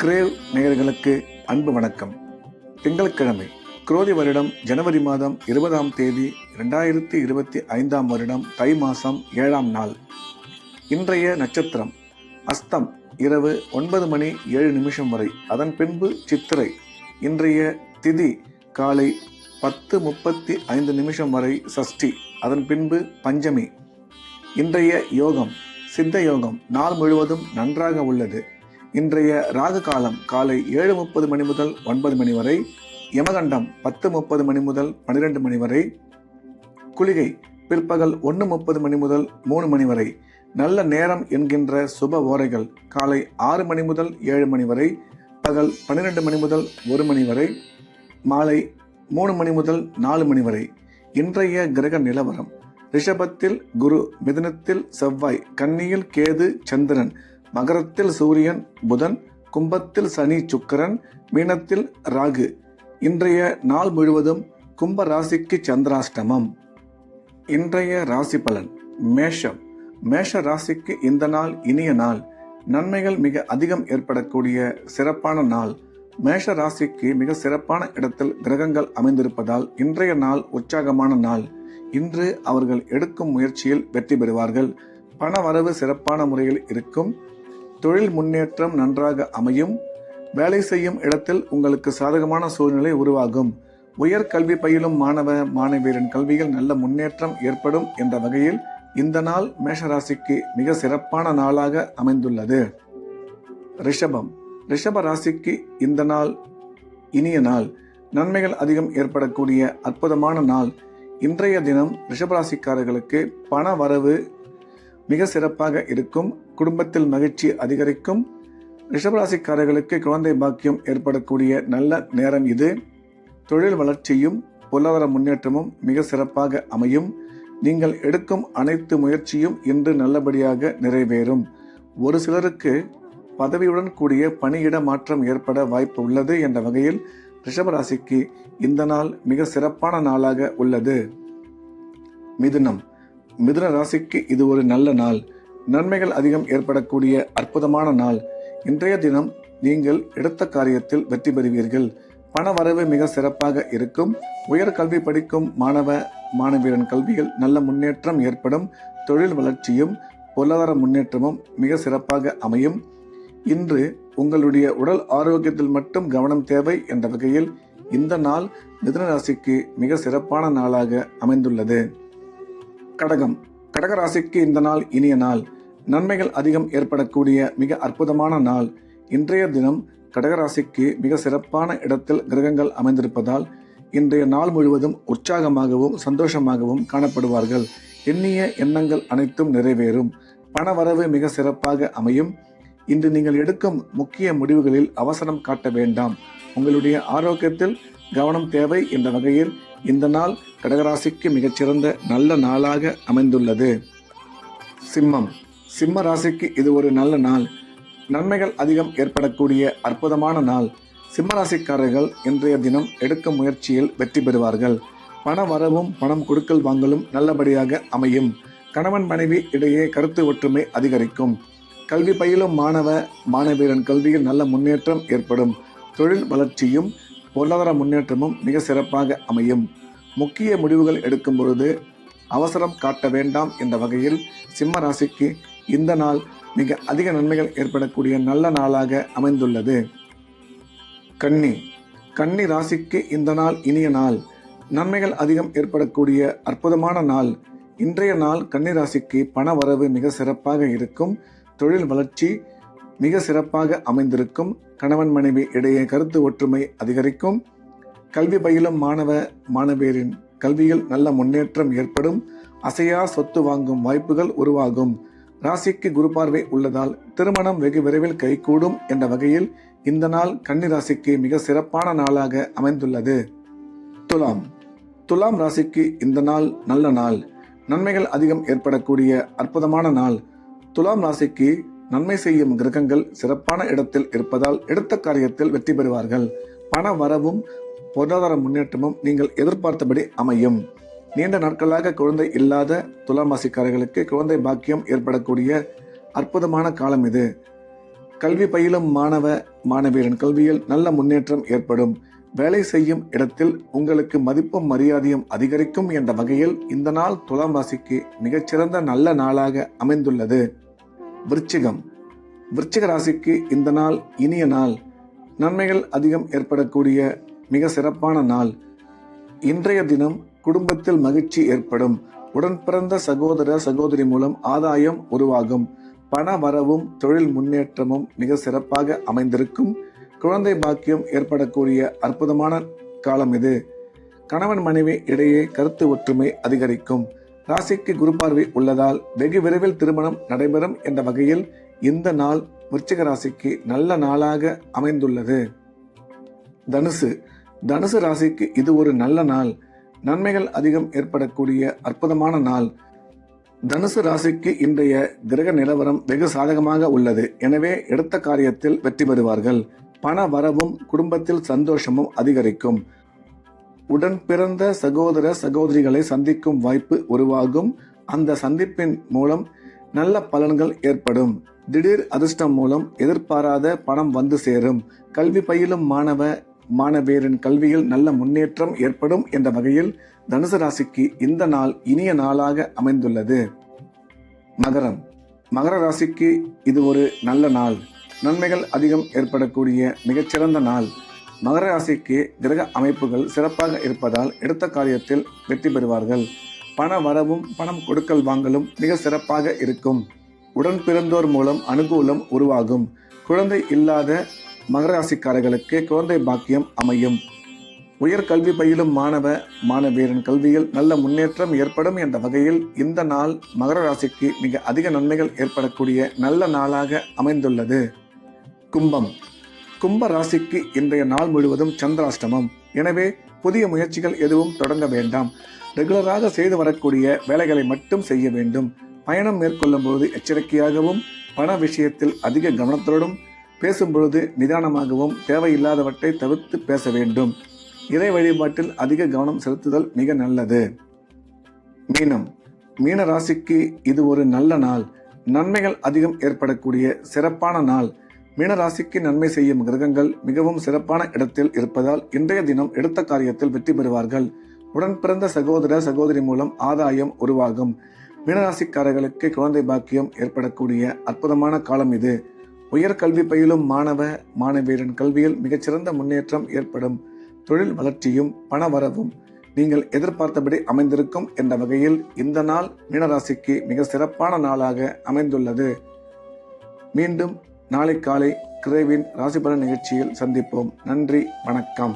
Grave நேயர்களுக்கு அன்பு வணக்கம். திங்கட்கிழமை, குரோதி வருடம் ஜனவரி மாதம் 20ஆம் தேதி 2025ஆம் வருடம் தை மாதம் 7ஆம் நாள். இன்றைய நட்சத்திரம் அஸ்தம் இரவு 9:07 வரை, அதன் பின்பு சித்திரை. இன்றைய திதி காலை 10:35 வரை சஷ்டி, அதன் பின்பு பஞ்சமி. இன்றைய யோகம் சித்த யோகம். நாள் முழுவதும் நன்றாக உள்ளது. இன்றைய ராகு காலம் காலை 7:30 முதல் 9 வரை, யமகண்டம் 10:30 முதல் 12 வரை, குளிகை பிற்பகல் 1:30 முதல் 3 வரை. நல்ல நேரம் என்கின்ற சுப ஓரைகள் காலை 6 முதல் 7 வரை, பகல் 12 முதல் 1 வரை, மாலை 3 முதல் 4 வரை. இன்றைய கிரக நிலவரம்: ரிஷபத்தில் குரு, மிதுனத்தில் செவ்வாய், கன்னியில் கேது சந்திரன், மகரத்தில் சூரியன் புதன், கும்பத்தில் சனி சுக்கிரன், மீனத்தில் ராகு. இன்றைய நாள் முழுவதும் கும்ப ராசிக்கு சந்திராஷ்டமம். இன்றைய ராசி பலன்: மேஷம். மேஷ ராசிக்கு இந்த நாள் இனிய நாள். நன்மைகள் மிக அதிகம் ஏற்படக்கூடிய சிறப்பான நாள். மேஷ ராசிக்கு மிக சிறப்பான இடத்தில் கிரகங்கள் அமைந்திருப்பதால் இன்றைய நாள் உற்சாகமான நாள். இன்று அவர்கள் எடுக்கும் முயற்சியில் வெற்றி பெறுவார்கள். பண வரவு சிறப்பான முறையில் இருக்கும். தொழில் முன்னேற்றம் நன்றாக அமையும். வேலை செய்யும் இடத்தில் உங்களுக்கு சாதகமான சூழ்நிலை உருவாகும். உயர்கல்வி பயிலும் மாணவ மாணவியரின் கல்வியில் நல்ல முன்னேற்றம் ஏற்படும் என்ற வகையில் இந்த நாள் மேஷராசிக்கு மிக சிறப்பான நாளாக அமைந்துள்ளது. ரிஷபம். ரிஷப ராசிக்கு இந்த நாள் இனிய நாள். நன்மைகள் அதிகம் ஏற்படக்கூடிய அற்புதமான நாள். இன்றைய தினம் ரிஷபராசிக்காரர்களுக்கு பண வரவு மிக சிறப்பாக இருக்கும். குடும்பத்தில் மகிழ்ச்சி அதிகரிக்கும். ரிஷபராசிக்காரர்களுக்கு குழந்தை பாக்கியம் ஏற்படக்கூடிய நல்ல நேரம் இது. தொழில் வளர்ச்சியும் பொருளாதார முன்னேற்றமும் மிக சிறப்பாக அமையும். நீங்கள் எடுக்கும் அனைத்து முயற்சியும் இன்று நல்லபடியாக நிறைவேறும். ஒரு சிலருக்கு பதவியுடன் கூடிய பணியிட மாற்றம் ஏற்பட வாய்ப்பு உள்ளது என்ற வகையில் ரிஷபராசிக்கு இந்த நாள் மிக சிறப்பான நாளாக உள்ளது. மிதுனம். மிதுன ராசிக்கு இது ஒரு நல்ல நாள். நன்மைகள் அதிகம் ஏற்படக்கூடிய அற்புதமான நாள். இன்றைய தினம் நீங்கள் எடுத்த காரியத்தில் வெற்றி பெறுவீர்கள். பண வரவு மிக சிறப்பாக இருக்கும். உயர்கல்வி படிக்கும் மாணவ மாணவியரின் கல்வியில் நல்ல முன்னேற்றம் ஏற்படும். தொழில் வளர்ச்சியும் பொருளாதார முன்னேற்றமும் மிக சிறப்பாக அமையும். இன்று உங்களுடைய உடல் ஆரோக்கியத்தில் மட்டும் கவனம் தேவை என்ற வகையில் இந்த நாள் மிதுன ராசிக்கு மிக சிறப்பான நாளாக அமைந்துள்ளது. கடகம். கடகராசிக்கு இந்த நாள் இனிய நாள். நன்மைகள் அதிகம் ஏற்படக்கூடிய மிக அற்புதமான நாள். இன்றைய தினம் கடகராசிக்கு மிக சிறப்பான இடத்தில் கிரகங்கள் அமைந்திருப்பதால் இன்றைய நாள் முழுவதும் உற்சாகமாகவும் சந்தோஷமாகவும் காணப்படுவார்கள். எண்ணிய எண்ணங்கள் அனைத்தும் நிறைவேறும். பண வரவு மிக சிறப்பாக அமையும். இன்று நீங்கள் எடுக்கும் முக்கிய முடிவுகளில் அவசரம் காட்ட வேண்டாம். உங்களுடைய ஆரோக்கியத்தில் கவனம் தேவை என்ற வகையில் இந்த நாள் கடகராசிக்கு மிகச்சிறந்த நல்ல நாளாக அமைந்துள்ளது. சிம்மம். சிம்ம ராசிக்கு இது ஒரு நல்ல நாள். நன்மைகள் அதிகம் ஏற்படக்கூடிய அற்புதமான நாள். சிம்ம ராசிக்காரர்கள் இன்றைய தினம் எடுக்கும் முயற்சியில் வெற்றி பெறுவார்கள். பண வரவும் பணம் கொடுக்கல் வாங்கலும் நல்லபடியாக அமையும். கணவன் மனைவி இடையே கருத்து ஒற்றுமை அதிகரிக்கும். கல்வி பயிலும் மாணவ மாணவியரின் கல்வியில் நல்ல முன்னேற்றம் ஏற்படும். தொழில் வளர்ச்சியும் பொருளாதார முன்னேற்றமும் மிக சிறப்பாக அமையும். முக்கிய முடிவுகள் எடுக்கும் பொழுது அவசரம் காட்ட வேண்டாம் என்ற வகையில் சிம்ம ராசிக்கு இந்த நாள் மிக அதிக நன்மைகள் ஏற்படக்கூடிய நல்ல நாளாக அமைந்துள்ளது. கன்னி. கன்னி ராசிக்கு இந்த நாள் இனிய நாள். நன்மைகள் அதிகம் ஏற்படக்கூடிய அற்புதமான நாள். இன்றைய நாள் கன்னி ராசிக்கு பண வரவு மிக சிறப்பாக இருக்கும். தொழில் வளர்ச்சி மிக சிறப்பாக அமைந்திருக்கும். கணவன் மனைவி இடையே கருத்து ஒற்றுமை அதிகரிக்கும். கல்வி பயிலும் மாணவ மாணவியரின் கல்வியில் நல்ல முன்னேற்றம் ஏற்படும். அசையா சொத்து வாங்கும் வாய்ப்புகள் உருவாகும். ராசிக்கு குரு பார்வை உள்ளதால் திருமணம் வெகு விரைவில் கைகூடும் என்ற வகையில் இந்த நாள் கன்னி ராசிக்கு மிக சிறப்பான நாளாக அமைந்துள்ளது. துலாம். துலாம் ராசிக்கு இந்த நாள் நல்ல நாள். நன்மைகள் அதிகம் ஏற்படக்கூடிய அற்புதமான நாள். துலாம் ராசிக்கு நன்மை செய்யும் கிரகங்கள் சிறப்பான இடத்தில் இருப்பதால் எடுத்த காரியத்தில் வெற்றி பெறுவார்கள். பண வரவும் பொருளாதார முன்னேற்றமும் நீங்கள் எதிர்பார்த்தபடி அமையும். நீண்ட நாட்களாக குழந்தை இல்லாத துலாம் ராசிக்காரர்களுக்கு குழந்தை பாக்கியம் ஏற்படக்கூடிய அற்புதமான காலம் இது. கல்வி பயிலும் மாணவியரின் கல்வியில் நல்ல முன்னேற்றம் ஏற்படும். வேலை செய்யும் இடத்தில் உங்களுக்கு மதிப்பும் மரியாதையும் அதிகரிக்கும் என்ற வகையில் இந்த நாள் துலாம் ராசிக்கு மிகச்சிறந்த நல்ல நாளாக அமைந்துள்ளது. விருச்சிக ராசிக்கு இந்த நாள் இனிய நாள். நன்மைகள் அதிகம் ஏற்படக்கூடிய மிக சிறப்பான நாள். இன்றைய தினம் குடும்பத்தில் மகிழ்ச்சி ஏற்படும். உடன் பிறந்த சகோதர சகோதரி மூலம் ஆதாயம் உருவாகும். பண வரவும் தொழில் முன்னேற்றமும் மிக சிறப்பாக அமைந்திருக்கும். குழந்தை பாக்கியம் ஏற்படக்கூடிய அற்புதமான காலம் இது. கணவன் மனைவி இடையே கருத்து ஒற்றுமை அதிகரிக்கும். ராசிக்கு குரு பார்வை உள்ளதால் வெகு விரைவில் திருமணம் நடைபெறும் என்ற வகையில் இந்த நாள் விருச்சிக ராசிக்கு நல்ல நாளாக அமைந்துள்ளது. தனுசு ராசிக்கு இது ஒரு நல்ல நாள். நன்மைகள் அதிகம் ஏற்படக்கூடிய அற்புதமான நாள். தனுசு ராசிக்கு இன்றைய கிரக நிலவரம் வெகு சாதகமாக உள்ளது. எனவே எடுத்த காரியத்தில் வெற்றி பெறுவார்கள். பண வரவும் குடும்பத்தில் சந்தோஷமும் அதிகரிக்கும். உடன் பிறந்த சகோதர சகோதரிகளை சந்திக்கும் வாய்ப்பு உருவாகும். அந்த சந்திப்பின் மூலம் நல்ல பலன்கள் ஏற்படும். திடீர் அதிர்ஷ்டம் மூலம் எதிர்பாராத பணம் வந்து சேரும். கல்வி பயிலும் மாணவியரின் கல்வியில் நல்ல முன்னேற்றம் ஏற்படும் என்ற வகையில் தனுசு ராசிக்கு இந்த நாள் இனிய நாளாக அமைந்துள்ளது. மகர ராசிக்கு இது ஒரு நல்ல நாள். நன்மைகள் அதிகம் ஏற்படக்கூடிய மிகச்சிறந்த நாள். மகர ராசிக்கு கிரக அமைப்புகள் சிறப்பாக இருப்பதால் எடுத்த காரியத்தில் வெற்றி பெறுவார்கள். பண வரவும் பணம் கொடுக்கல் வாங்கலும் மிக சிறப்பாக இருக்கும். உடன் பிறந்தோர் மூலம் அனுகூலம் உருவாகும். குழந்தை இல்லாத மகர ராசிக்காரர்களுக்கு குழந்தை பாக்கியம் அமையும். உயர்கல்வி பயிலும் மாணவியரின் கல்வியில் நல்ல முன்னேற்றம் ஏற்படும் என்ற வகையில் இந்த நாள் மகர ராசிக்கு மிக அதிக நன்மைகள் ஏற்படக்கூடிய நல்ல நாளாக அமைந்துள்ளது. கும்ப ராசிக்கு இன்றைய நாள் முழுவதும் சந்திராஷ்டமம். எனவே புதிய முயற்சிகள் எதுவும் தொடங்க வேண்டாம். ரெகுலராக செய்து வரக்கூடிய வேலைகளை மட்டும் செய்ய வேண்டும். பயணம் மேற்கொள்ளும் பொழுது எச்சரிக்கையாகவும் பண விஷயத்தில் அதிக கவனத்தோடும் பேசும்பொழுது நிதானமாகவும் தேவையில்லாதவற்றை தவிர்த்து பேச வேண்டும். இறை வழிபாட்டில் அதிக கவனம் செலுத்துதல் மிக நல்லது. மீன ராசிக்கு இது ஒரு நல்ல நாள். நன்மைகள் அதிகம் ஏற்படக்கூடிய சிறப்பான நாள். மீன ராசிக்கு நன்மை செய்யும் கிரகங்கள் மிகவும் சிறப்பான இடத்தில் இருப்பதால் இன்றைய தினம் எடுத்த காரியத்தில் வெற்றி பெறுவார்கள். உடன் பிறந்த சகோதர சகோதரி மூலம் ஆதாயம் உருவாகும். மீனராசிக்காரர்களுக்கு குழந்தை பாக்கியம் ஏற்படக்கூடிய அற்புதமான காலம் இது. உயர்கல்வி பயிலும் மாணவியரின் கல்வியில் மிகச்சிறந்த முன்னேற்றம் ஏற்படும். தொழில் வளர்ச்சியும் பண வரவும் நீங்கள் எதிர்பார்த்தபடி அமைந்திருக்கும் என்ற வகையில் இந்த நாள் மீனராசிக்கு மிக சிறப்பான நாளாக அமைந்துள்ளது. மீண்டும் நாளை காலை கிரேவின் ராசிபலன் நிகழ்ச்சியில் சந்திப்போம். நன்றி, வணக்கம்.